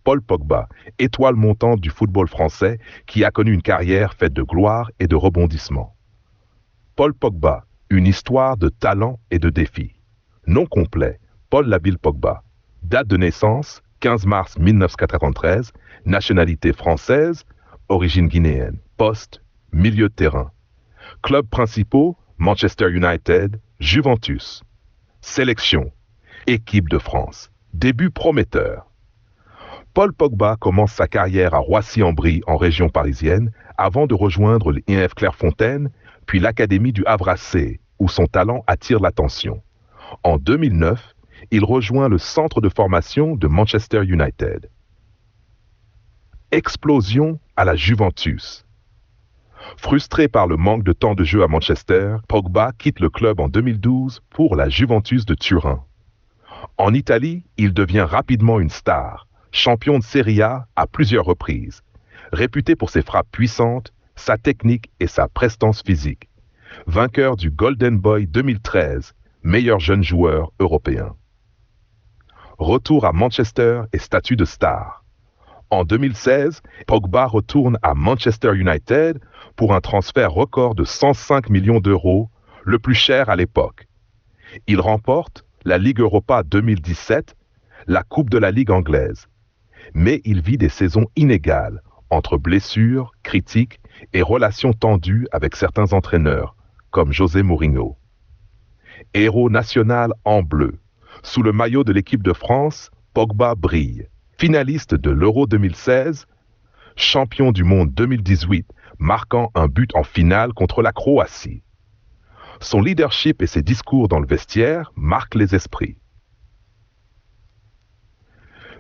Paul Pogba, étoile montante du football français qui a connu une carrière faite de gloire et de rebondissements. Paul Pogba, une histoire de talent et de défis. Nom complet, Paul Labile Pogba. Date de naissance, 15 mars 1993. Nationalité française, origine guinéenne. Poste, milieu de terrain. Clubs principaux, Manchester United, Juventus. Sélection, équipe de France. Début prometteur. Paul Pogba commence sa carrière à Roissy-en-Brie, en région parisienne, avant de rejoindre l'INF Clairefontaine, puis l'Académie du Havre-AC, où son talent attire l'attention. En 2009, il rejoint le centre de formation de Manchester United. Explosion à la Juventus. Frustré par le manque de temps de jeu à Manchester, Pogba quitte le club en 2012 pour la Juventus de Turin. En Italie, il devient rapidement une star, champion de Serie A à plusieurs reprises, réputé pour ses frappes puissantes, sa technique et sa prestance physique. Vainqueur du Golden Boy 2013, meilleur jeune joueur européen. Retour à Manchester et statut de star. En 2016, Pogba retourne à Manchester United pour un transfert record de 105 millions d'euros, le plus cher à l'époque. Il remporte la Ligue Europa 2017, la Coupe de la Ligue anglaise. Mais il vit des saisons inégales, entre blessures, critiques et relations tendues avec certains entraîneurs, comme José Mourinho. Héros national en bleu, sous le maillot de l'équipe de France, Pogba brille. Finaliste de l'Euro 2016, champion du monde 2018, marquant un but en finale contre la Croatie. Son leadership et ses discours dans le vestiaire marquent les esprits.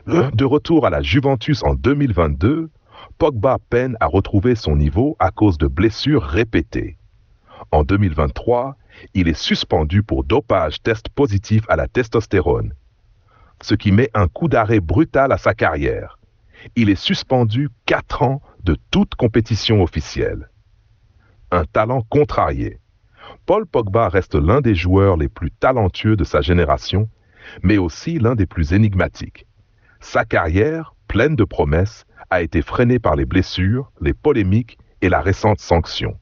De retour à la Juventus en 2022, Pogba peine à retrouver son niveau à cause de blessures répétées. En 2023, il est suspendu pour dopage test positif à la testostérone, ce qui met un coup d'arrêt brutal à sa carrière. Il est suspendu 4 ans de toute compétition officielle. Un talent contrarié. Paul Pogba reste l'un des joueurs les plus talentueux de sa génération, mais aussi l'un des plus énigmatiques. Sa carrière, pleine de promesses, a été freinée par les blessures, les polémiques et la récente sanction.